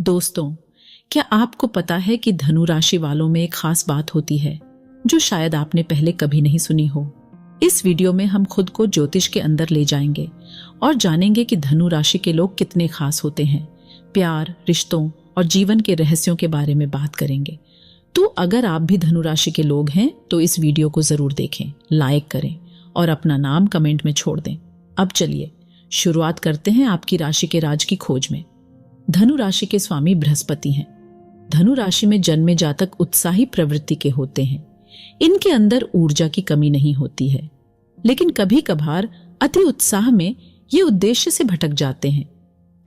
दोस्तों, क्या आपको पता है कि धनु राशि वालों में एक खास बात होती है जो शायद आपने पहले कभी नहीं सुनी हो। इस वीडियो में हम खुद को ज्योतिष के अंदर ले जाएंगे और जानेंगे कि धनु राशि के लोग कितने खास होते हैं। प्यार, रिश्तों और जीवन के रहस्यों के बारे में बात करेंगे। तो अगर आप भी धनु राशि के लोग हैं तो इस वीडियो को जरूर देखें, लाइक करें और अपना नाम कमेंट में छोड़ दें। अब चलिए शुरुआत करते हैं आपकी राशि के राज की खोज में। धनु राशि के स्वामी बृहस्पति हैं। धनु राशि में जन्मे जातक उत्साही प्रवृत्ति के होते हैं। इनके अंदर ऊर्जा की कमी नहीं होती है, लेकिन कभी कभार अति उत्साह में ये उद्देश्य से भटक जाते हैं।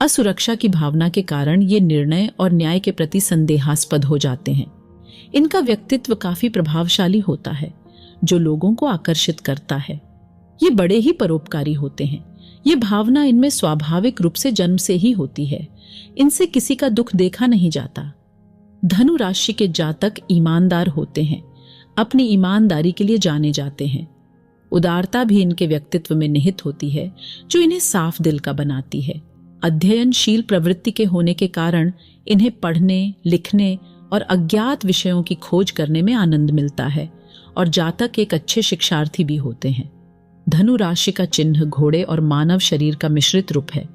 असुरक्षा की भावना के कारण ये निर्णय और न्याय के प्रति संदेहास्पद हो जाते हैं। इनका व्यक्तित्व काफी प्रभावशाली होता है जो लोगों को आकर्षित करता है। ये बड़े ही परोपकारी होते हैं। ये भावना इनमें स्वाभाविक रूप से जन्म से ही होती है। इनसे किसी का दुख देखा नहीं जाता। धनु राशि के जातक ईमानदार होते हैं। अपनी ईमानदारी के लिए जाने जाते हैं। उदारता भी इनके व्यक्तित्व में निहित होती है जो इन्हें साफ दिल का बनाती है। अध्ययनशील प्रवृत्ति के होने के कारण इन्हें पढ़ने, लिखने और अज्ञात विषयों की खोज करने में आनंद मिलता है और जातक एक अच्छे शिक्षार्थी भी होते हैं। धनु राशि का चिन्ह घोड़े और मानव शरीर का मिश्रित रूप है,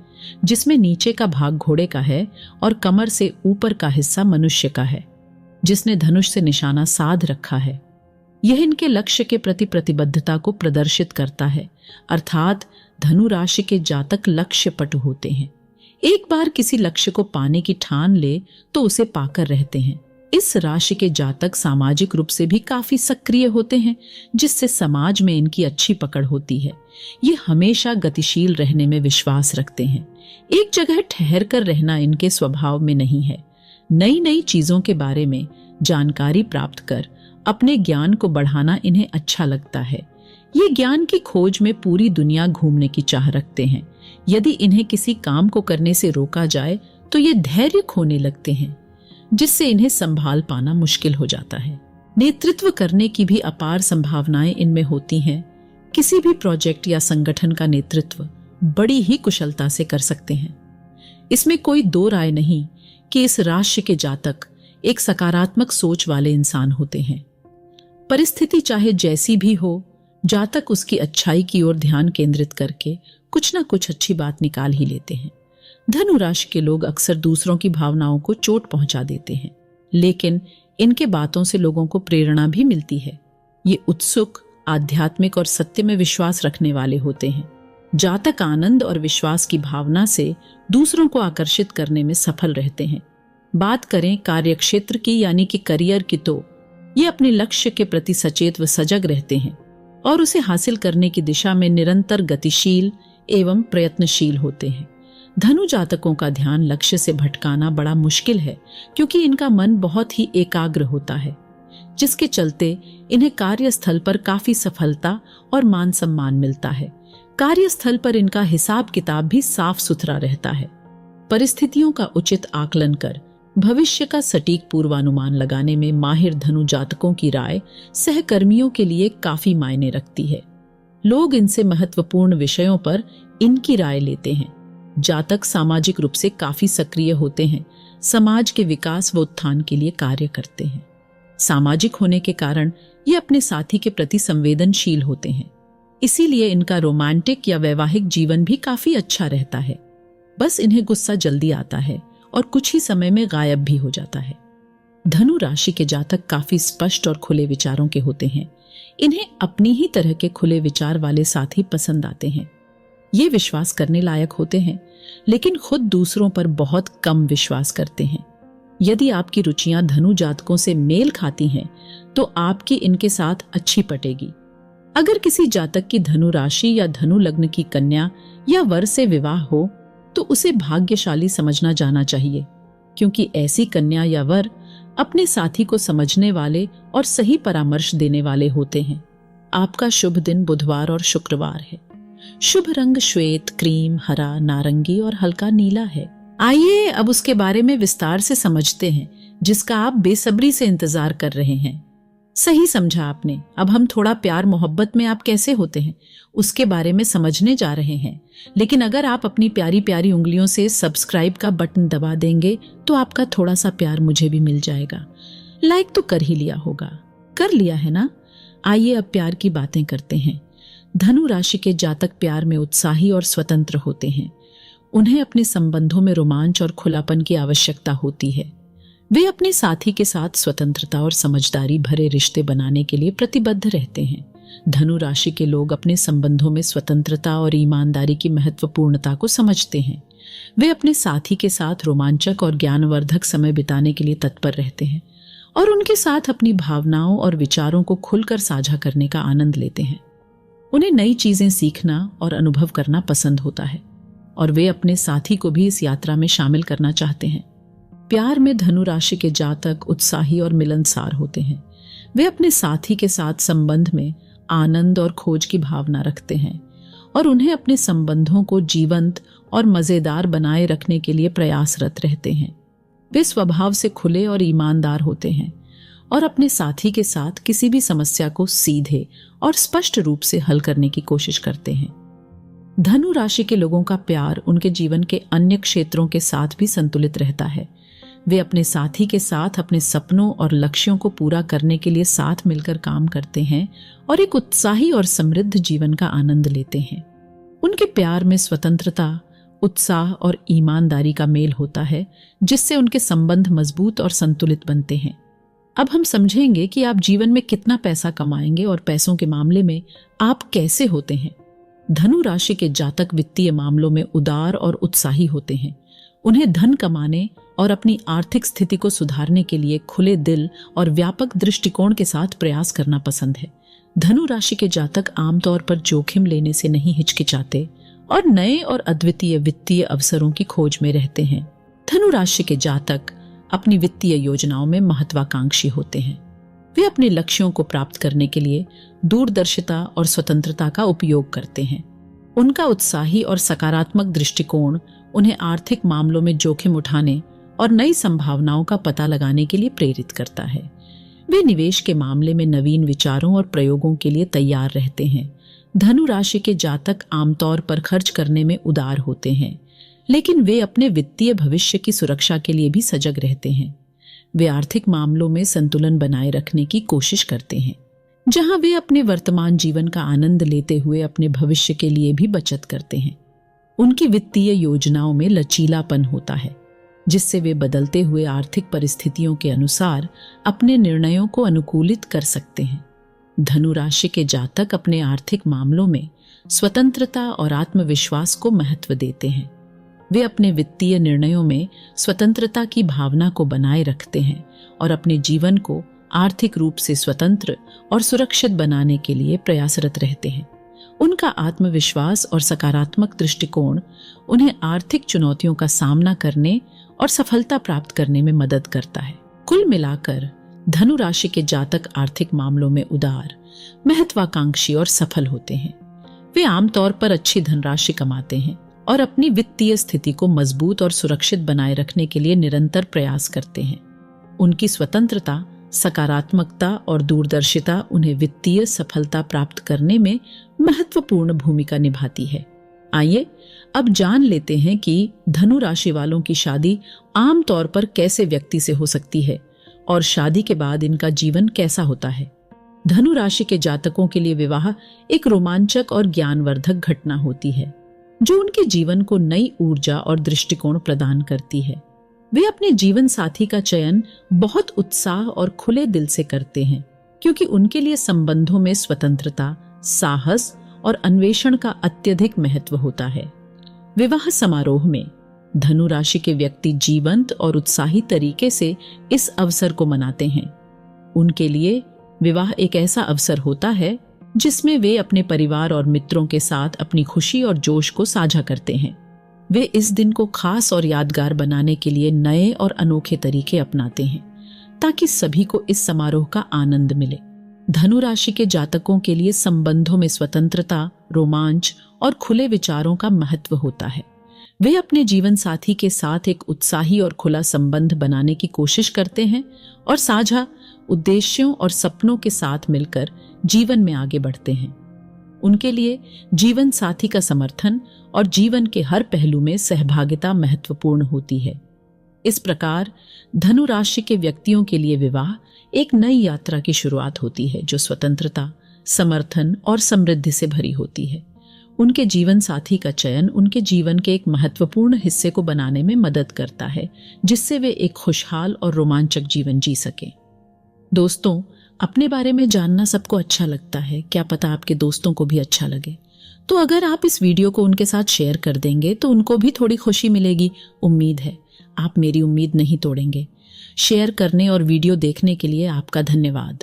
जिसमें नीचे का भाग घोड़े का है और कमर से ऊपर का हिस्सा मनुष्य का है, जिसने धनुष से निशाना साध रखा है। यह इनके लक्ष्य के प्रति प्रतिबद्धता को प्रदर्शित करता है, अर्थात धनु राशि के जातक लक्ष्यपटु होते हैं। एक बार किसी लक्ष्य को पाने की ठान ले तो उसे पाकर रहते हैं। इस राशि के जातक सामाजिक रूप से भी काफी सक्रिय होते हैं, जिससे समाज में इनकी अच्छी पकड़ होती है। ये हमेशा गतिशील रहने में विश्वास रखते हैं। एक जगह ठहर कर रहना इनके स्वभाव में नहीं है। नई नई चीजों के बारे में जानकारी प्राप्त कर अपने ज्ञान को बढ़ाना इन्हें अच्छा लगता है। ये ज्ञान की खोज में पूरी दुनिया घूमने की चाह रखते हैं। यदि इन्हें किसी काम को करने से रोका जाए तो ये धैर्य खोने लगते हैं, जिससे इन्हें संभाल पाना मुश्किल हो जाता है। नेतृत्व करने की भी अपार संभावनाएं इनमें होती हैं। किसी भी प्रोजेक्ट या संगठन का नेतृत्व बड़ी ही कुशलता से कर सकते हैं। इसमें कोई दो राय नहीं कि इस राशि के जातक एक सकारात्मक सोच वाले इंसान होते हैं। परिस्थिति चाहे जैसी भी हो, जातक उसकी अच्छाई की ओर ध्यान केंद्रित करके कुछ ना कुछ अच्छी बात निकाल ही लेते हैं। धनु राशि के लोग अक्सर दूसरों की भावनाओं को चोट पहुंचा देते हैं, लेकिन इनके बातों से लोगों को प्रेरणा भी मिलती है। ये उत्सुक, आध्यात्मिक और सत्य में विश्वास रखने वाले होते हैं। जातक आनंद और विश्वास की भावना से दूसरों को आकर्षित करने में सफल रहते हैं। बात करें कार्यक्षेत्र की यानी कि करियर की, तो ये अपने लक्ष्य के प्रति सचेत व सजग रहते हैं और उसे हासिल करने की दिशा में निरंतर गतिशील एवं प्रयत्नशील होते हैं। धनु जातकों का ध्यान लक्ष्य से भटकाना बड़ा मुश्किल है, क्योंकि इनका मन बहुत ही एकाग्र होता है, जिसके चलते इन्हें कार्यस्थल पर काफी सफलता और मान सम्मान मिलता है। कार्यस्थल पर इनका हिसाब किताब भी साफ सुथरा रहता है। परिस्थितियों का उचित आकलन कर भविष्य का सटीक पूर्वानुमान लगाने में माहिर धनु जातकों की राय सहकर्मियों के लिए काफी मायने रखती है। लोग इनसे महत्वपूर्ण विषयों पर इनकी राय लेते हैं। जातक सामाजिक रूप से काफी सक्रिय होते हैं। समाज के विकास व उत्थान के लिए कार्य करते हैं। सामाजिक होने के कारण ये अपने साथी के प्रति संवेदनशील होते हैं। इसीलिए इनका रोमांटिक या वैवाहिक जीवन भी काफी अच्छा रहता है। बस इन्हें गुस्सा जल्दी आता है और कुछ ही समय में गायब भी हो जाता है। धनु राशि के जातक काफी स्पष्ट और खुले विचारों के होते हैं। इन्हें अपनी ही तरह के खुले विचार वाले साथी पसंद आते हैं। ये विश्वास करने लायक होते हैं, लेकिन खुद दूसरों पर बहुत कम विश्वास करते हैं। यदि आपकी रुचियां धनु जातकों से मेल खाती हैं, तो आपकी इनके साथ अच्छी पटेगी। अगर किसी जातक की धनु राशि या धनु लग्न की कन्या या वर से विवाह हो, तो उसे भाग्यशाली समझना जाना चाहिए, क्योंकि ऐसी कन्या या वर अपने साथी को समझने वाले और सही परामर्श देने वाले होते हैं। आपका शुभ दिन बुधवार और शुक्रवार है। शुभ रंग श्वेत, क्रीम, हरा, नारंगी और हल्का नीला है। आइए अब उसके बारे में विस्तार से समझते हैं, जिसका आप बेसब्री से इंतजार कर रहे हैं। सही समझा आपने। अब हम थोड़ा प्यार मोहब्बत में आप कैसे होते हैं उसके बारे में समझने जा रहे हैं। लेकिन अगर आप अपनी प्यारी प्यारी उंगलियों से सब्सक्राइब का बटन दबा देंगे तो आपका थोड़ा सा प्यार मुझे भी मिल जाएगा। लाइक तो कर ही लिया होगा, कर लिया है ना? आइए अब प्यार की बातें करते हैं। धनु राशि के जातक प्यार में उत्साही और स्वतंत्र होते हैं। उन्हें अपने संबंधों में रोमांच और खुलापन की आवश्यकता होती है। वे अपने साथी के साथ स्वतंत्रता और समझदारी भरे रिश्ते बनाने के लिए प्रतिबद्ध रहते हैं। धनु राशि के लोग अपने संबंधों में स्वतंत्रता और ईमानदारी की महत्वपूर्णता को समझते हैं। वे अपने साथी के साथ रोमांचक और ज्ञानवर्धक समय बिताने के लिए तत्पर रहते हैं और उनके साथ अपनी भावनाओं और विचारों को खुलकर साझा करने का आनंद लेते हैं। उन्हें नई चीजें सीखना और अनुभव करना पसंद होता है और वे अपने साथी को भी इस यात्रा में शामिल करना चाहते हैं। प्यार में धनु राशि के जातक उत्साही और मिलनसार होते हैं। वे अपने साथी के साथ संबंध में आनंद और खोज की भावना रखते हैं और उन्हें अपने संबंधों को जीवंत और मजेदार बनाए रखने के लिए प्रयासरत रहते हैं। वे स्वभाव से खुले और ईमानदार होते हैं और अपने साथी के साथ किसी भी समस्या को सीधे और स्पष्ट रूप से हल करने की कोशिश करते हैं। धनु राशि के लोगों का प्यार उनके जीवन के अन्य क्षेत्रों के साथ भी संतुलित रहता है। वे अपने साथी के साथ अपने सपनों और लक्ष्यों को पूरा करने के लिए साथ मिलकर काम करते हैं और एक उत्साही और समृद्ध जीवन का आनंद लेते हैं। उनके प्यार में स्वतंत्रता, उत्साह और ईमानदारी का मेल होता है, जिससे उनके संबंध मजबूत और संतुलित बनते हैं। अब हम समझेंगे कि आप जीवन में कितना पैसा कमाएंगे और पैसों के मामले में आप कैसे होते हैं। धनु राशि के जातक वित्तीय मामलों में उदार और उत्साही होते हैं। उन्हें धन कमाने और अपनी आर्थिक स्थिति को सुधारने के लिए खुले दिल और व्यापक दृष्टिकोण के साथ प्रयास करना पसंद है। धनु राशि के जातक आमतौर पर जोखिम लेने से नहीं हिचकिचाते और नए और अद्वितीय वित्तीय अवसरों की खोज में रहते हैं। धनु राशि के जातक अपनी वित्तीय योजनाओं में महत्वाकांक्षी होते हैं। वे अपने लक्ष्यों को प्राप्त करने के लिए दूरदर्शिता और स्वतंत्रता का उपयोग करते हैं। उनका उत्साही और सकारात्मक दृष्टिकोण उन्हें आर्थिक मामलों में जोखिम उठाने और नई संभावनाओं का पता लगाने के लिए प्रेरित करता है। वे निवेश के मामले में नवीन विचारों और प्रयोगों के लिए तैयार रहते हैं। धनु राशि के जातक आमतौर पर खर्च करने में उदार होते हैं, लेकिन वे अपने वित्तीय भविष्य की सुरक्षा के लिए भी सजग रहते हैं। वे आर्थिक मामलों में संतुलन बनाए रखने की कोशिश करते हैं, जहां वे अपने वर्तमान जीवन का आनंद लेते हुए अपने भविष्य के लिए भी बचत करते हैं। उनकी वित्तीय योजनाओं में लचीलापन होता है, जिससे वे बदलते हुए आर्थिक परिस्थितियों के अनुसार अपने निर्णयों को अनुकूलित कर सकते हैं। धनु राशि के जातक अपने आर्थिक मामलों में स्वतंत्रता और आत्मविश्वास को महत्व देते हैं। वे अपने वित्तीय निर्णयों में स्वतंत्रता की भावना को बनाए रखते हैं और अपने जीवन को आर्थिक रूप से स्वतंत्र और सुरक्षित बनाने के लिए प्रयासरत रहते हैं। उनका आत्मविश्वास और सकारात्मक दृष्टिकोण उन्हें आर्थिक चुनौतियों का सामना करने और सफलता प्राप्त करने में मदद करता है। कुल मिलाकर धनु राशि के जातक आर्थिक मामलों में उदार, महत्वाकांक्षी और सफल होते हैं। वे आमतौर पर अच्छी धनराशि कमाते हैं और अपनी वित्तीय स्थिति को मजबूत और सुरक्षित बनाए रखने के लिए निरंतर प्रयास करते हैं। उनकी स्वतंत्रता, सकारात्मकता और दूरदर्शिता उन्हें वित्तीय सफलता प्राप्त करने में महत्वपूर्ण भूमिका निभाती है। आइए अब जान लेते हैं कि धनु राशि वालों की शादी आमतौर पर कैसे व्यक्ति से हो सकती है और शादी के बाद इनका जीवन कैसा होता है। धनु राशि के जातकों के लिए विवाह एक रोमांचक और ज्ञानवर्धक घटना होती है, जो उनके जीवन को नई ऊर्जा और दृष्टिकोण प्रदान करती है। वे अपने जीवन साथी का चयन बहुत उत्साह और खुले दिल से करते हैं, क्योंकि उनके लिए संबंधों में स्वतंत्रता, साहस और अन्वेषण का अत्यधिक महत्व होता है। विवाह समारोह में धनु राशि के व्यक्ति जीवंत और उत्साही तरीके से इस अवसर को मनाते हैं। उनके लिए विवाह एक ऐसा अवसर होता है जिसमें वे अपने परिवार और मित्रों के साथ अपनी खुशी और जोश को साझा करते हैं। वे इस दिन को खास और यादगार बनाने के लिए नए और अनोखे तरीके अपनाते हैं, ताकि सभी को इस समारोह का आनंद मिले। धनु राशि के जातकों के लिए संबंधों में स्वतंत्रता, रोमांच और खुले विचारों का महत्व होता है। वे अपने जीवन साथी के साथ एक उत्साही और खुला संबंध बनाने की कोशिश करते हैं और साझा उद्देश्यों और सपनों के साथ मिलकर जीवन में आगे बढ़ते हैं। उनके लिए जीवन साथी का समर्थन और जीवन के हर पहलू में सहभागिता महत्वपूर्ण होती है। इस प्रकार धनु राशि के व्यक्तियों के लिए विवाह एक नई यात्रा की शुरुआत होती है जो स्वतंत्रता, समर्थन और समृद्धि से भरी होती है। उनके जीवन साथी का चयन उनके जीवन के एक महत्वपूर्ण हिस्से को बनाने में मदद करता है, जिससे वे एक खुशहाल और रोमांचक जीवन जी सकें। दोस्तों, अपने बारे में जानना सबको अच्छा लगता है, क्या पता आपके दोस्तों को भी अच्छा लगे। तो अगर आप इस वीडियो को उनके साथ शेयर कर देंगे तो उनको भी थोड़ी खुशी मिलेगी। उम्मीद है आप मेरी उम्मीद नहीं तोड़ेंगे। शेयर करने और वीडियो देखने के लिए आपका धन्यवाद।